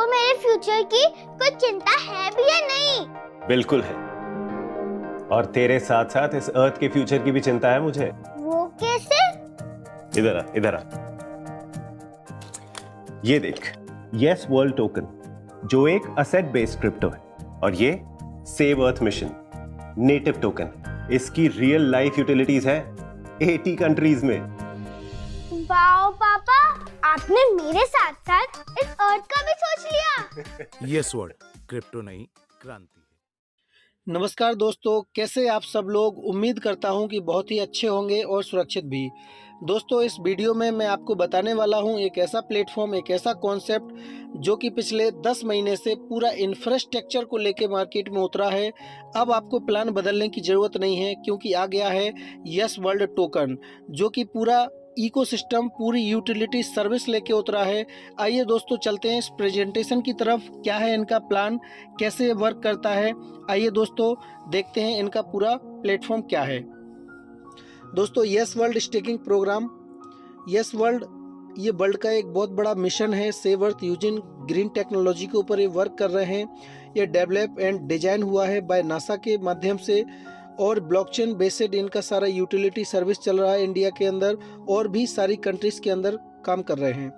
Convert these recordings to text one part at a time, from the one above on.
को मेरे फ्यूचर की कोई चिंता है भी या नहीं? बिल्कुल है, और तेरे साथ साथ इस अर्थ के फ्यूचर की भी चिंता है मुझे। वो कैसे? इधर आ, इधर आ। ये देख, यस वर्ल्ड टोकन, जो एक असेट बेस्ड क्रिप्टो है, और ये save earth mission native token. इसकी रियल लाइफ यूटिलिटीज है 80 कंट्रीज में। वाओ पापा, आपने मेरे साथ साथ इस अर्थ का भी सोच लिया। यस वर्ल्ड, क्रिप्टो नहीं क्रांति है। नमस्कार दोस्तों, कैसे आप सब लोग? उम्मीद करता हूं कि बहुत ही अच्छे होंगे और सुरक्षित भी। दोस्तों, इस वीडियो में मैं आपको बताने वाला हूं एक ऐसा प्लेटफॉर्म, एक ऐसा कॉन्सेप्ट जो कि पिछले 10 महीने से पूरा इंफ्रास्ट्रक्चर को लेके मार्केट में उतरा है। अब आपको प्लान बदलने की ज़रूरत नहीं है, क्योंकि आ गया है यस वर्ल्ड टोकन, जो कि पूरा इकोसिस्टम, पूरी यूटिलिटी सर्विस लेके उतरा है। आइए दोस्तों, चलते हैं इस प्रेजेंटेशन की तरफ। क्या है इनका प्लान, कैसे वर्क करता है, आइए दोस्तों देखते हैं इनका पूरा प्लेटफॉर्म क्या है। दोस्तों, Yes World staking program, Yes World ये वर्ल्ड का एक बहुत बड़ा मिशन है। Save earth using green technology के ऊपर ये वर्क कर रहे हैं। ये डेवलप एंड डिजाइन हुआ है बाय नासा के माध्यम से, और ब्लॉकचेन बेस्ड इनका सारा यूटिलिटी सर्विस चल रहा है इंडिया के अंदर, और भी सारी कंट्रीज के अंदर काम कर रहे हैं।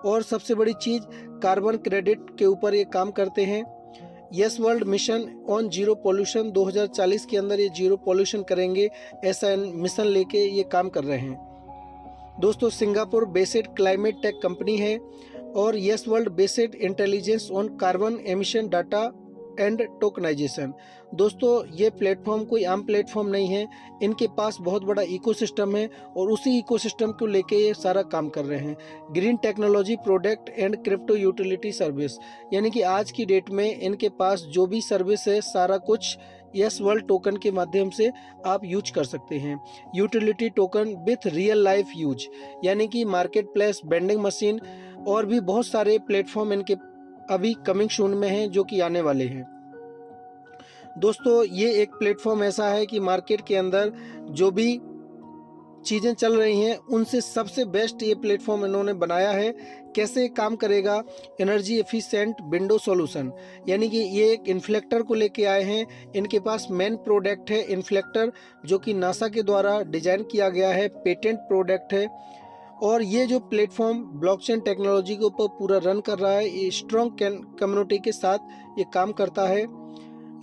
और सबसे बड़ी चीज़, कार्बन क्रेडिट के ऊपर ये काम करते हैं। Yes world mission on zero pollution, 2040 के अंदर ये जीरो पॉल्यूशन करेंगे, ऐसा मिशन लेके ये काम कर रहे हैं। दोस्तों, Singapore based climate tech company है, और Yes World based intelligence on carbon emission data and tokenization. दोस्तों, ये प्लेटफॉर्म कोई आम प्लेटफॉर्म नहीं है, इनके पास बहुत बड़ा इकोसिस्टम है, और उसी इकोसिस्टम को लेके ये सारा काम कर रहे हैं। Green technology product and crypto utility service, यानी कि आज की डेट में इनके पास जो भी सर्विस है, सारा कुछ यस वर्ल्ड टोकन के माध्यम से आप यूज कर सकते हैं। Utility token with real life use, यानी कि मार्केट प्लेस, वेंडिंग मशीन, और भी बहुत सारे प्लेटफॉर्म इनके अभी कमिंग सून में हैं, जो कि आने वाले हैं। दोस्तों, ये एक प्लेटफॉर्म ऐसा है कि मार्केट के अंदर जो भी चीज़ें चल रही हैं, उनसे सबसे बेस्ट ये प्लेटफॉर्म इन्होंने बनाया है। कैसे काम करेगा? एनर्जी एफिशिएंट विंडो सॉल्यूशन, यानी कि ये एक इन्फ्लेक्टर को लेके आए हैं। इनके पास मेन प्रोडक्ट है इन्फ्लेक्टर, जो कि नासा के द्वारा डिजाइन किया गया है, पेटेंट प्रोडक्ट है। और ये जो प्लेटफॉर्म ब्लॉकचेन टेक्नोलॉजी के ऊपर पूरा रन कर रहा है, ये स्ट्रॉन्ग कम्युनिटी के साथ ये काम करता है।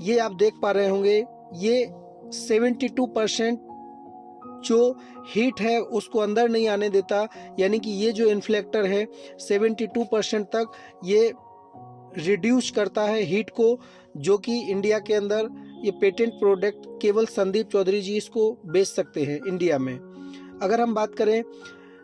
ये आप देख पा रहे होंगे, ये 72% जो हीट है उसको अंदर नहीं आने देता, यानी कि ये जो इन्फ्लेक्टर है 72% तक ये रिड्यूस करता है हीट को, जो कि इंडिया के अंदर ये पेटेंट प्रोडक्ट केवल संदीप चौधरी जी इसको बेच सकते हैं इंडिया में। अगर हम बात करें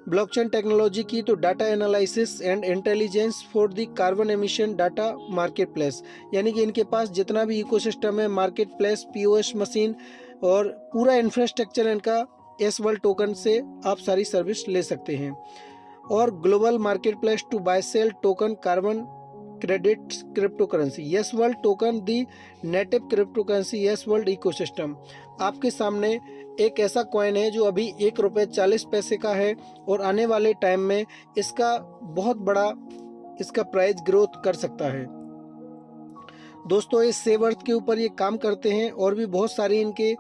ब्लॉकचेन टेक्नोलॉजी की, तो data analysis and intelligence for the carbon emission data market place, यानी कि इनके पास जितना भी इकोसिस्टम है, मार्केट प्लेस, पीओएस मशीन, और पूरा इंफ्रास्ट्रक्चर इनका यस वर्ल्ड टोकन से आप सारी सर्विस ले सकते हैं। और global market place to buy sell token carbon credits crypto currency, Yes World token the native crypto currency Yes World ecosystem. आपके सामने एक ऐसा कॉइन है जो अभी ₹1.40 का है, और आने वाले टाइम में इसका बहुत बड़ा इसका प्राइस ग्रोथ कर सकता है। दोस्तों, इस सेव अर्थ के ऊपर ये काम करते हैं, और भी बहुत सारी इनके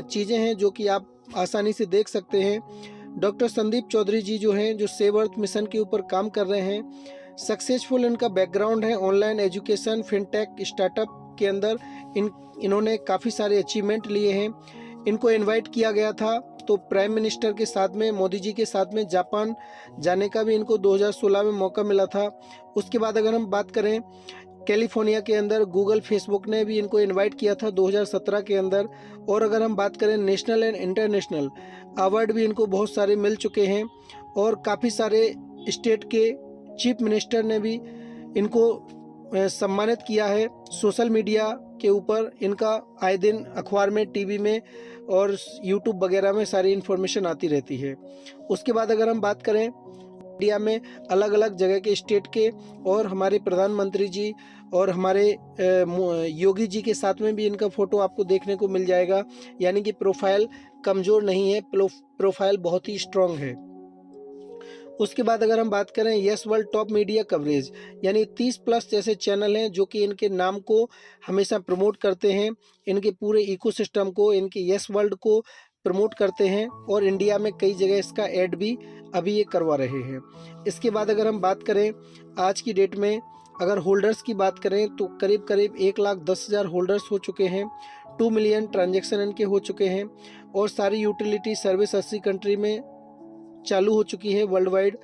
चीज़ें हैं जो कि आप आसानी से देख सकते हैं। डॉक्टर संदीप चौधरी जी जो हैं, जो सेव अर्थ मिशन के ऊपर काम कर रहे हैं, सक्सेसफुल इनका बैकग्राउंड है ऑनलाइन एजुकेशन, फिनटेक, स्टार्टअप के अंदर इन्होंने काफ़ी सारे अचीवमेंट लिए हैं। इनको इनवाइट किया गया था, तो प्राइम मिनिस्टर के साथ में, मोदी जी के साथ में जापान जाने का भी इनको 2016 में मौका मिला था। उसके बाद अगर हम बात करें, कैलिफोर्निया के अंदर गूगल, फेसबुक ने भी इनको इनवाइट किया था 2017 के अंदर। और अगर हम बात करें नेशनल एंड इंटरनेशनल अवार्ड भी इनको बहुत सारे मिल चुके हैं, और काफ़ी सारे स्टेट के चीफ मिनिस्टर ने भी इनको सम्मानित किया है। सोशल मीडिया के ऊपर इनका आए दिन अखबार में, टीवी में और यूट्यूब वगैरह में सारी इन्फॉर्मेशन आती रहती है। उसके बाद अगर हम बात करें, इंडिया में अलग अलग जगह के स्टेट के, और हमारे प्रधानमंत्री जी और हमारे योगी जी के साथ में भी इनका फ़ोटो आपको देखने को मिल जाएगा, यानी कि प्रोफाइल कमज़ोर नहीं है, प्रोफाइल बहुत ही स्ट्रॉन्ग है। उसके बाद अगर हम बात करें yes world top media coverage, यानी 30+ जैसे चैनल हैं जो कि इनके नाम को हमेशा प्रमोट करते हैं, इनके पूरे इकोसिस्टम को, इनके यस वर्ल्ड को प्रमोट करते हैं और इंडिया में कई जगह इसका ऐड भी अभी ये करवा रहे हैं। इसके बाद अगर हम बात करें आज की डेट में, अगर होल्डर्स की बात करें तो करीब करीब 1,10,000 होल्डर्स हो चुके हैं, 2 मिलियन ट्रांजैक्शन इनके हो चुके हैं और सारी यूटिलिटी सर्विस 80 कंट्री में चालू हो चुकी है वर्ल्ड वाइड।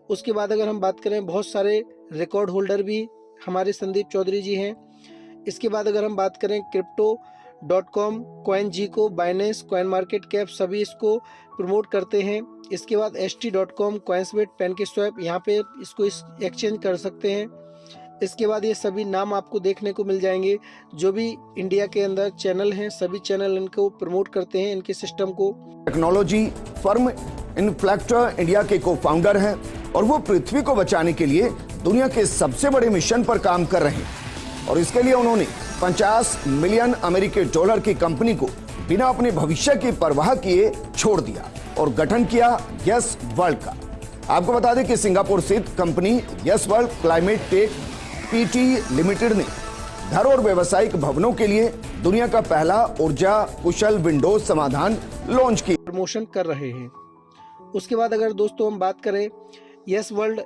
उसके बाद अगर हम बात करें, बहुत सारे रिकॉर्ड होल्डर भी हमारे संदीप चौधरी जी हैं। इसके बाद अगर हम बात करें Crypto.com, CoinGecko, Binance, coin market cap सभी इसको प्रमोट करते हैं। इसके बाद HT.com, CoinsBet, PancakeSwap, यहाँ पे इसको एक्सचेंज कर सकते हैं। इसके बाद ये सभी नाम आपको देखने को मिल जाएंगे जो भी इंडिया के अंदर चैनल हैं, सभी चैनल इनको प्रमोट करते हैं, इनके सिस्टम को। टेक्नोलॉजी फर्म इन्फ्लेक्टर इंडिया के को-फाउंडर हैं और वो पृथ्वी को बचाने के लिए दुनिया के सबसे बड़े मिशन पर काम कर रहे हैं और इसके लिए उन्होंने 50 मिलियन अमेरिकी डॉलर की कंपनी को बिना अपने भविष्य की परवाह किए छोड़ दिया और गठन किया यस वर्ल्ड का। आपको बता दें कि सिंगापुर स्थित company Yes World climate tech PT limited ने घर और व्यावसायिक भवनों के लिए दुनिया का पहला ऊर्जा कुशल विंडोज समाधान लॉन्च किया, प्रमोशन कर रहे हैं। उसके बाद अगर दोस्तों हम बात करें, यस वर्ल्ड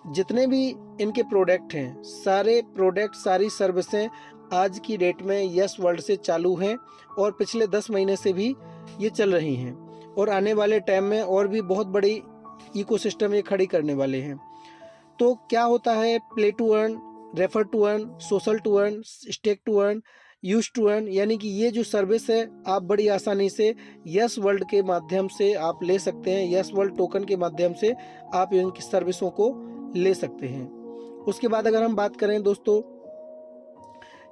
जितने भी इनके प्रोडक्ट हैं, सारे प्रोडक्ट, सारी सर्विसें आज की डेट में यस वर्ल्ड से चालू हैं और पिछले 10 महीने से भी ये चल रही हैं और आने वाले टाइम में और भी बहुत बड़ी इकोसिस्टम ये खड़ी करने वाले हैं। तो क्या होता है, play to earn, refer to earn, social to earn, stake to earn, use to earn, यानी कि ये जो सर्विस है आप बड़ी आसानी से यस वर्ल्ड के माध्यम से आप ले सकते हैं। यस वर्ल्ड टोकन के माध्यम से आप इनकी सर्विसों को ले सकते हैं। उसके बाद अगर हम बात करें दोस्तों,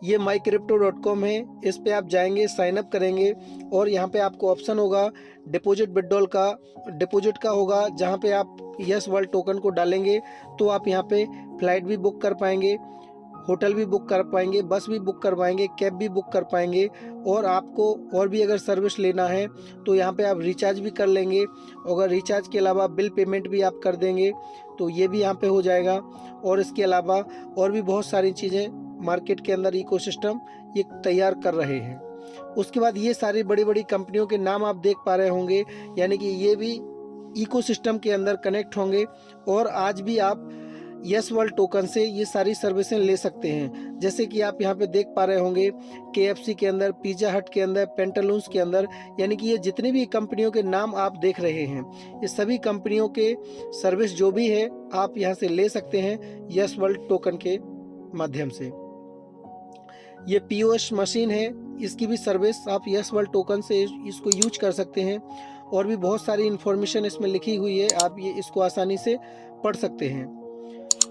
ये mycrypto.com है, इस पे आप जाएंगे, साइन अप करेंगे और यहाँ पे आपको ऑप्शन होगा डिपॉजिट विड्रॉल का, डिपॉजिट का होगा, जहाँ पे आप यस वर्ल्ड टोकन को डालेंगे तो आप यहाँ पे फ्लाइट भी बुक कर पाएंगे, होटल भी बुक कर पाएंगे, बस भी बुक कर पाएंगे, कैब भी बुक कर पाएंगे और आपको और भी अगर सर्विस लेना है तो यहाँ पे आप रिचार्ज भी कर लेंगे। अगर रिचार्ज के अलावा बिल पेमेंट भी आप कर देंगे तो ये भी यहाँ पे हो जाएगा। और इसके अलावा और भी बहुत सारी चीज़ें मार्केट के अंदर इकोसिस्टम ये तैयार कर रहे हैं। उसके बाद ये सारी बड़ी बड़ी कंपनियों के नाम आप देख पा रहे होंगे, यानी कि ये भी इकोसिस्टम के अंदर कनेक्ट होंगे और आज भी आप यस वर्ल्ड टोकन से ये सारी सर्विसें ले सकते हैं। जैसे कि आप यहाँ पे देख पा रहे होंगे KFC के अंदर, पिज़्ज़ा हट के अंदर, पेंटालून्स के अंदर, यानी कि ये जितनी भी कंपनियों के नाम आप देख रहे हैं, ये सभी कंपनियों के सर्विस जो भी है आप यहाँ से ले सकते हैं यस वर्ल्ड टोकन के माध्यम से। ये POS मशीन है, इसकी भी सर्विस आप यस वर्ल्ड टोकन से इसको यूज कर सकते हैं और भी बहुत सारी इन्फॉर्मेशन इसमें लिखी हुई है, आप ये इसको आसानी से पढ़ सकते हैं।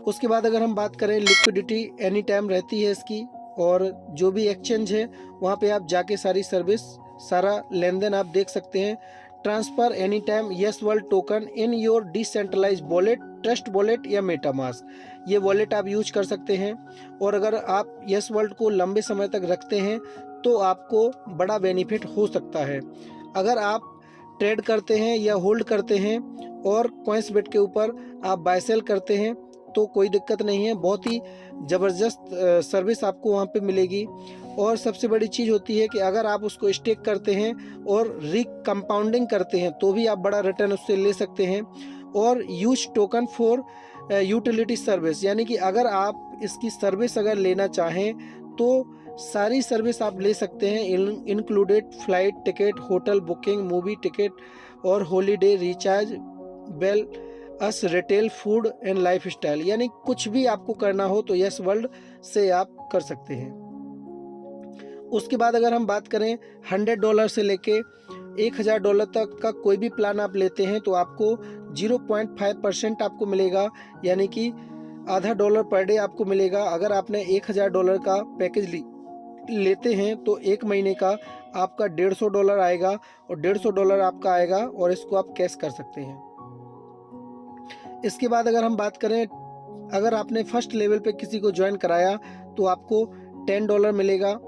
उसके बाद अगर हम बात करें, लिक्विडिटी एनी टाइम रहती है इसकी और जो भी एक्सचेंज है वहाँ पे आप जाके सारी सर्विस, सारा लेन देन आप देख सकते हैं। Transfer any time Yes World token in your decentralize wallet, trust wallet या मेटामास्क, ये वॉलेट आप यूज कर सकते हैं। और अगर आप यस वर्ल्ड को लंबे समय तक रखते हैं तो आपको बड़ा बेनिफिट हो सकता है। अगर आप ट्रेड करते हैं या होल्ड करते हैं और CoinsBet के ऊपर आप बाय सेल करते हैं तो कोई दिक्कत नहीं है, बहुत ही ज़बरदस्त सर्विस आपको वहाँ पे मिलेगी। और सबसे बड़ी चीज़ होती है कि अगर आप उसको स्टेक करते हैं और रिकम्पाउंडिंग करते हैं तो भी आप बड़ा रिटर्न उससे ले सकते हैं। और use token for utility service, यानी कि अगर आप इसकी सर्विस अगर लेना चाहें तो सारी सर्विस आप ले सकते हैं, included flight ticket, hotel booking, movie ticket और holiday recharge, bell us retail, food and lifestyle, यानी कुछ भी आपको करना हो तो यस वर्ल्ड से आप कर सकते हैं। उसके बाद अगर हम बात करें, $100 से लेके $1000 तक का कोई भी प्लान आप लेते हैं तो आपको 0.5% आपको मिलेगा, यानी कि आधा डॉलर पर डे आपको मिलेगा। अगर आपने $1000 का पैकेज लेते हैं तो 1 महीने का आपका $150 आएगा और $150 आपका आएगा और इसको आप कैश कर सकते हैं। इसके बाद अगर हम बात करें, अगर आपने फर्स्ट लेवल पे किसी को ज्वाइन कराया तो आपको $10 मिलेगा।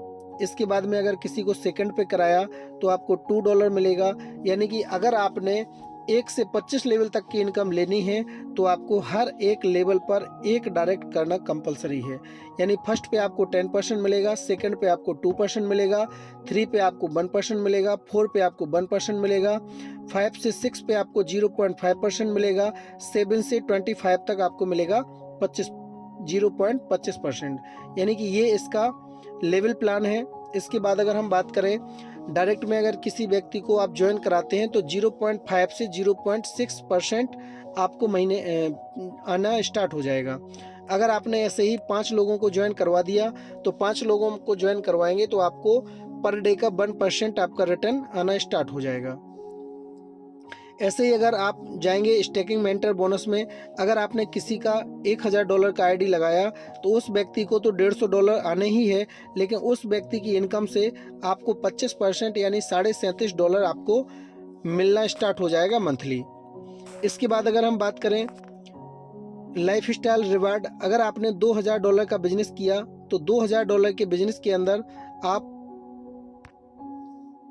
इसके बाद में अगर किसी को सेकंड पे कराया तो आपको $2 मिलेगा, यानी कि अगर आपने 1 से 25 लेवल तक की इनकम लेनी है तो आपको हर एक लेवल पर एक डायरेक्ट करना कंपलसरी है। यानी फर्स्ट पे आपको 10% मिलेगा, सेकंड पे आपको 2% मिलेगा, 3 पे आपको 1% मिलेगा, 4 पे आपको 1% मिलेगा, 5 से 6 पे आपको 0.5% मिलेगा, 7 से 25 तक आपको मिलेगा 0.25%। यानी कि ये इसका लेवल प्लान है। इसके बाद अगर हम बात करें डायरेक्ट में, अगर किसी व्यक्ति को आप ज्वाइन कराते हैं तो 0.5 से 0.6% आपको महीने आना स्टार्ट हो जाएगा। अगर आपने ऐसे ही 5 लोगों को ज्वाइन करवा दिया तो 5 लोगों को ज्वाइन करवाएंगे तो आपको पर डे का 1% आपका रिटर्न आना स्टार्ट हो जाएगा। ऐसे ही अगर आप जाएंगे स्टेकिंग मेंटर बोनस में, अगर आपने किसी का $1000 का आईडी लगाया तो उस व्यक्ति को तो $150 आने ही है, लेकिन उस व्यक्ति की इनकम से आपको 25% यानी $37.5 आपको मिलना स्टार्ट हो जाएगा मंथली। इसके बाद अगर हम बात करें लाइफ स्टाइल रिवार्ड, अगर आपने $2000 का बिजनेस किया तो $2000 के बिजनेस के अंदर आप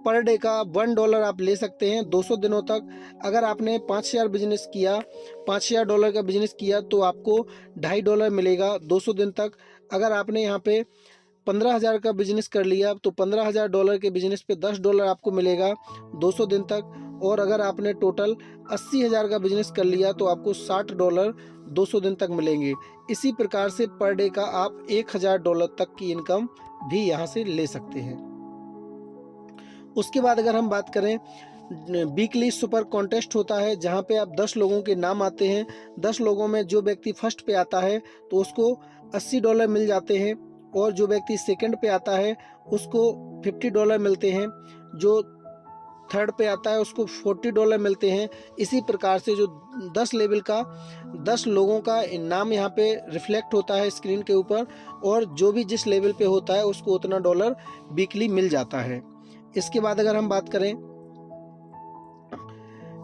पर डे का $1 आप ले सकते हैं 200 दिनों तक। अगर आपने $5000 बिजनेस किया, $5000 का बिजनेस किया तो आपको $2.5 मिलेगा 200 दिन तक। अगर आपने यहाँ पे 15000 का बिजनेस कर लिया तो $15000 के बिजनेस पे $10 आपको मिलेगा 200 दिन तक। और अगर आपने टोटल 80000 का बिजनेस कर लिया तो आपको $60 200 दिन तक मिलेंगे। इसी प्रकार से पर डे का आप $1000 तक की इनकम भी यहाँ से ले सकते हैं। उसके बाद अगर हम बात करें वीकली सुपर कॉन्टेस्ट होता है, जहाँ पे आप 10 लोगों के नाम आते हैं। 10 लोगों में जो व्यक्ति फर्स्ट पे आता है तो उसको $80 मिल जाते हैं, और जो व्यक्ति सेकंड पे आता है उसको $50 मिलते हैं, जो थर्ड पे आता है उसको $40 मिलते हैं। इसी प्रकार से जो 10 लेवल का 10 लोगों का नाम यहाँ पे रिफ्लेक्ट होता है स्क्रीन के ऊपर, और जो भी जिस लेवल पे होता है उसको उतना डॉलर वीकली मिल जाता है। इसके बाद अगर हम बात करें,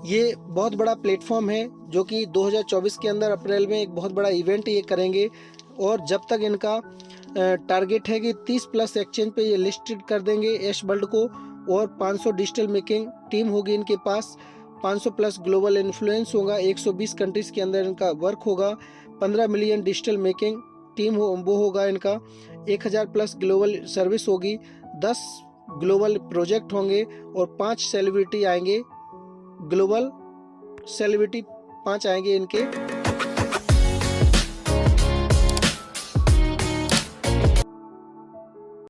ये बहुत बड़ा प्लेटफॉर्म है जो कि 2024 के अंदर अप्रैल में एक बहुत बड़ा इवेंट ये करेंगे, और जब तक इनका टारगेट है कि 30+ एक्सचेंज पे ये लिस्टेड कर देंगे एश वर्ल्ड को, और 500 डिजिटल मेकिंग टीम होगी इनके पास, 500+ ग्लोबल इन्फ्लुएंस होगा, 120 कंट्रीज़ के अंदर इनका वर्क होगा, 15 मिलियन डिजिटल मेकिंग टीम वो होगा इनका, 1000+ ग्लोबल सर्विस होगी, 10 ग्लोबल प्रोजेक्ट होंगे, और 5 सेलिब्रिटी आएंगे, ग्लोबल सेलिब्रिटी 5 आएंगे इनके